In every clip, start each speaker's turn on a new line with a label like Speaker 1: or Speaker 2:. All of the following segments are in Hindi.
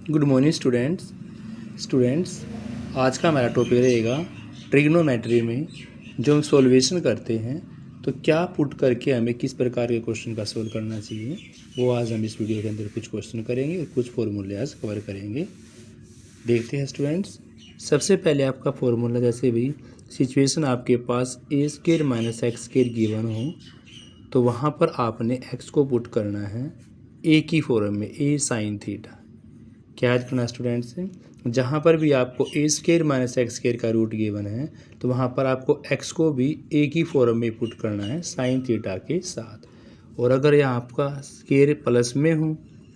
Speaker 1: गुड मॉर्निंग स्टूडेंट्स आज का हमारा टॉपिक रहेगा ट्रिग्नोमेट्री में जो हम सॉल्वेशन करते हैं तो क्या पुट करके हमें किस प्रकार के क्वेश्चन का सोल्व करना चाहिए, वो आज हम इस वीडियो के अंदर कुछ क्वेश्चन करेंगे और कुछ फॉर्मूले आज कवर करेंगे। देखते हैं स्टूडेंट्स, सबसे पहले आपका फॉर्मूला, जैसे भी सिचुएशन आपके पास a square minus x square given हो तो वहाँ पर आपने एक्स को पुट करना है ए की फॉर्म में, ए साइन थीटा। क्या याद करना स्टूडेंट्स, जहाँ पर भी आपको ए स्क्र माइनस एक्स स्क्र का रूट गिवन है तो वहाँ पर आपको एक्स को भी ए की फॉर्म में पुट करना है साइन थीटा के साथ। और अगर यहाँ आपका स्क्र प्लस में हो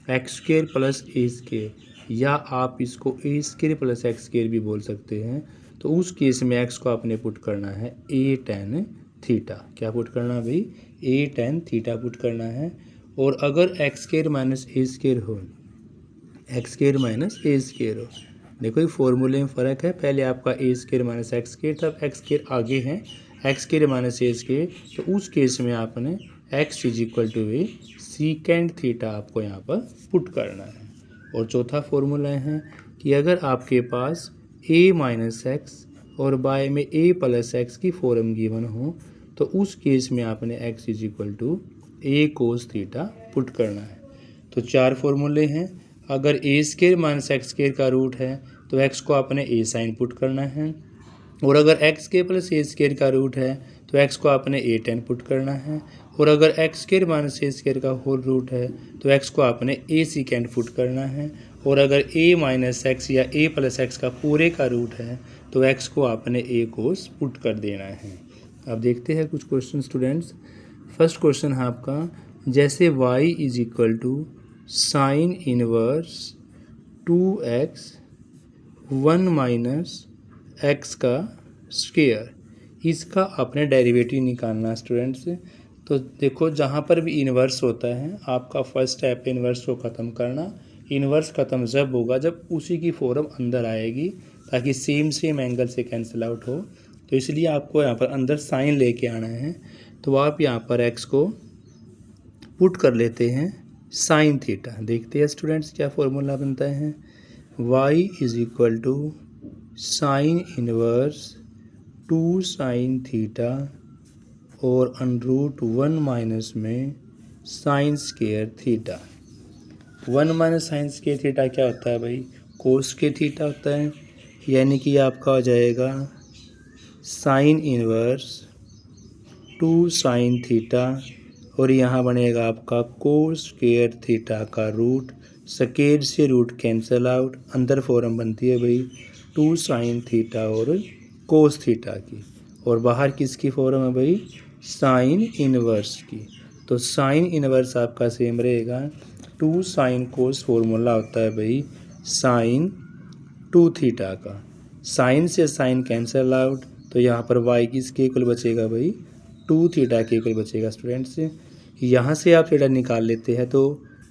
Speaker 1: एक्स स्क्र प्लस ए स्क्र, या आप इसको ए स्क्र प्लस एक्स स्क्र भी बोल सकते हैं, तो उस केस में एक्स को आपने पुट करना है ए टेन थीटा। क्या पुट करना भाई? ए टेन थीटा पुट करना है। और अगर x square minus a square हो, x square minus a square हो, देखो ये फॉर्मूले में फ़र्क है। पहले आपका a square minus x square था, एक्स स्क्र आगे है, x square minus a square, तो उस केस में आपने x is equal to a secant theta आपको यहाँ पर पुट करना है। और चौथा फॉर्मूला है कि अगर आपके पास ए माइनस एक्स और बाय में ए प्लस एक्स की फॉर्म गिवन हो तो उस केस में आपने x is equal to a cos theta put करना है। तो चार फॉर्मूले हैं। अगर a square minus x square का रूट है तो एक्स को आपने ए साइन पुट करना है। और अगर एक्स स्क्र प्लस ए स्क्र का रूट है तो एक्स को आपने ए टेन पुट करना है। और अगर x square minus a square का होल रूट है तो एक्स को आपने ए सीकेंड पुट करना है। और अगर ए माइनस एक्स या ए प्लस एक्स का पूरे का रूट है तो एक्स को आपने ए कोस पुट कर देना है। अब देखते हैं कुछ क्वेश्चन स्टूडेंट्स। फर्स्ट क्वेश्चन है आपका, जैसे y is equal to sine inverse 2x 1 minus x का स्क्वायर, इसका अपने डेरिवेटिव निकालना स्टूडेंट्स। तो देखो, जहाँ पर भी इन्वर्स होता है आपका फर्स्ट स्टेप है इन्वर्स को ख़त्म करना। इन्वर्स ख़त्म जब होगा जब उसी की फॉर्म अंदर आएगी, ताकि सेम एंगल से कैंसिल आउट हो। तो इसलिए आपको यहाँ पर अंदर साइन लेके आना है। तो आप यहाँ पर एक्स को पुट कर लेते हैं साइन थीटा। देखते हैं स्टूडेंट्स क्या फॉर्मूला बनता है। y is equal to sine inverse 2 sine theta और अंडरूट 1 माइनस में sine square theta. 1 minus sine square theta क्या होता है भाई? कोस के थीटा होता है। यानी कि आपका हो जाएगा साइन इनवर्स 2 साइन थीटा और यहाँ बनेगा आपका कोस स्क्वायर थीटा का रूट। स्क्वायर से रूट कैंसिल आउट, अंदर फॉर्म बनती है भाई 2 साइन थीटा और कोस थीटा की। और बाहर किसकी फॉर्म है भाई? साइन इनवर्स की। तो साइन इनवर्स आपका सेम रहेगा 2 साइन कोस, फॉर्मूला होता है भाई साइन 2 थीटा का। साइन से साइन कैंसिल आउट, तो यहाँ पर y किसके इक्वल बचेगा भाई? 2 थीटा के इक्वल बचेगा स्टूडेंट्स। यहाँ से आप थीटा निकाल लेते हैं तो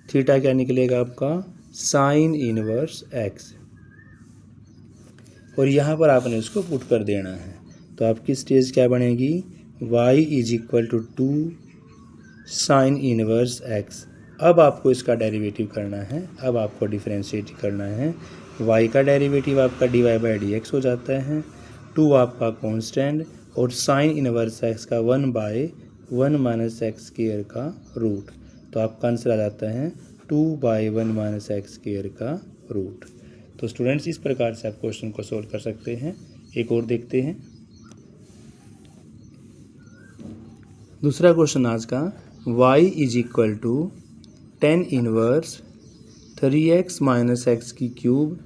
Speaker 1: थीटा क्या निकलेगा आपका? Sign inverse x. और यहाँ पर आपने इसको पुट कर देना है। तो आपकी स्टेज क्या बनेगी? y is equal to 2 sine inverse x. अब आपको इसका डेरिवेटिव करना है, अब आपको डिफरेंशिएट करना है। y का डेरिवेटिव आपका dy/dx हो जाता है, 2 आपका कांस्टेंट और साइन इनवर्स एक्स का 1/1 माइनस एक्स स्क्वायर का रूट। तो आपका आंसर आ जाता है 2/1 माइनस एक्स स्क्वायर का रूट। तो स्टूडेंट्स, इस प्रकार से आप क्वेश्चन को सोल्व कर सकते हैं। एक और देखते हैं, दूसरा क्वेश्चन आज का, y is equal to 10 inverse 3x minus x की क्यूब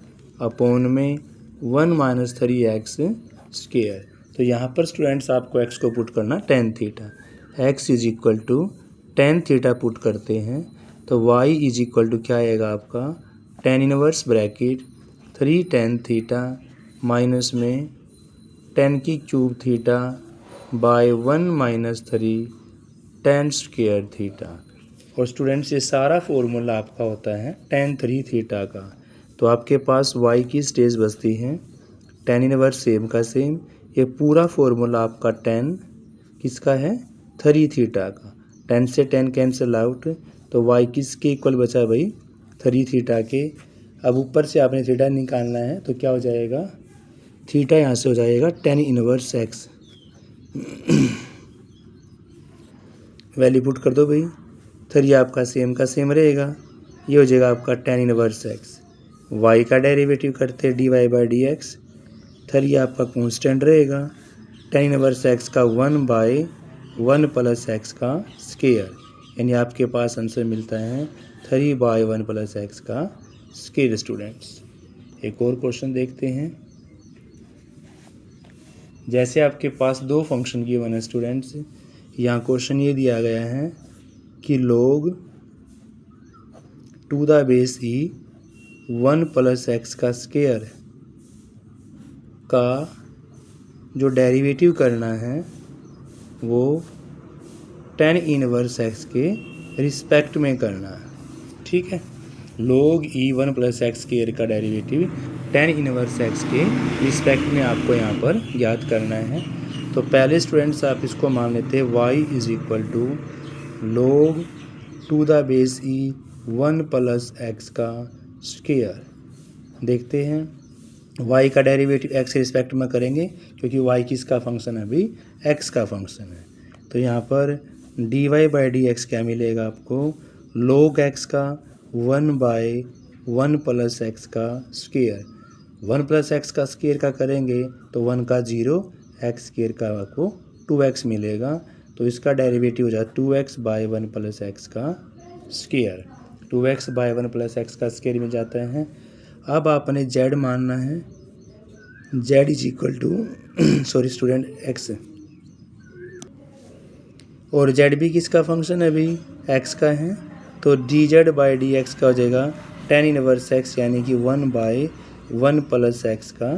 Speaker 1: अपॉन में 1 माइनस 3x स्क्वायर। तो यहाँ पर स्टूडेंट्स आपको x को पुट करना 10 theta. x is equal to 10 theta put करते हैं तो y इज इक्वल टू क्या आएगा आपका? 10 इनवर्स ब्रैकेट 3 10 थीटा माइनस में 10 की cube theta by 1 minus 3 10 square theta. और स्टूडेंट्स, ये सारा फॉर्मूला आपका होता है tan 3 थीटा का। तो आपके पास y की स्टेज बचती है tan इनवर्स सेम का सेम। ये पूरा फॉर्मूला आपका tan किसका है? 3 थीटा का। 10 से 10 कैंसिल आउट, तो y किसके इक्वल बचा भाई? 3 थीटा के। अब ऊपर से आपने थीटा निकालना है तो क्या हो जाएगा, थीटा यहाँ से हो जाएगा tan inverse x। Value put कर दो भाई, फिर ये आपका सेम का सेम रहेगा, ये हो जाएगा आपका tan इनवर्स x। y का डेरिवेटिव करते हैं dy/dx, फिर ये आपका कांस्टेंट रहेगा tan इनवर्स x का 1/1 प्लस x का स्क्वायर, यानी आपके पास आंसर मिलता है 3/1 प्लस x का स्क्वायर। स्टूडेंट्स एक और क्वेश्चन देखते हैं। जैसे आपके पास दो फंक्शन की वन है स्टूडेंट्स, यहाँ क्वेश्चन ये दिया गया है कि log 2 1 प्लस x का स्क्वायर का जो डेरिवेटिव करना है वो tan इनवर्स x के रिस्पेक्ट में करना है। ठीक है, log 1 प्लस एक्स स्क्वायर का डेरिवेटिव tan इनवर्स x के रिस्पेक्ट में आपको यहाँ पर ज्ञात करना है। तो पहले स्टूडेंट्स आप इसको मान लेते हैं y is equal to log 2 1 plus x का स्क्वायर। देखते हैं y का डेरिवेटिव x के रिस्पेक्ट में करेंगे क्योंकि y किसका फंक्शन है अभी, x का फंक्शन है। तो यहाँ पर dy/dx क्या मिलेगा आपको, log x का 1/1 प्लस एक्स का स्क्वायर। 1 प्लस एक्स का स्क्वायर का करेंगे तो 1 का 0, एक्स स्क्वायर का आपको 2x मिलेगा। तो इसका डेरिवेटिव हो जाए 2x/1 प्लस एक्स का स्क्वायर। 2x/1 प्लस एक्स का स्क्वायर में जाता है। अब आपने z मानना है, z is equal to sorry student x, और z भी किसका फंक्शन है अभी, x का है। तो dz/dx का हो जाएगा tan इनवर्स x, यानी कि 1/1 प्लस एक्स का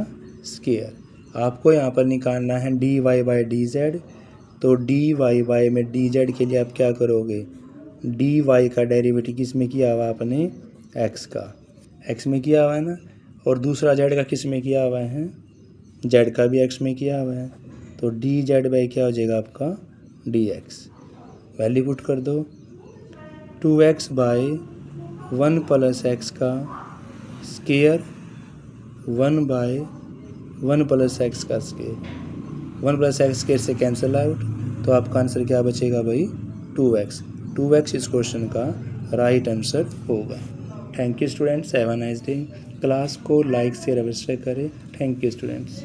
Speaker 1: स्क्वायर। आपको यहाँ पर निकालना है dy/dz। तो dy में dz के लिए आप क्या करोगे, dy का डेरिवेटिव किस में किया हुआ आपने, x का, x में किया हुआ है ना, और दूसरा z का किस में किया हुआ है, z का भी x में किया हुआ है। तो dz क्या हो जाएगा आपका dx। वैल्यू पुट कर दो, 2x/1 प्लस एक्स का स्क्वायर 1/1 प्लस एक्स का स्क्वायर। 1 प्लस एक्स स्क्वायर से कैंसिल आउट, तो आपका आंसर क्या बचेगा भाई, 2x। 2x इस क्वेश्चन का राइट आंसर होगा। Thank you students, have a nice day. Class को लाइक शेयर अवश्य करें। Thank you students.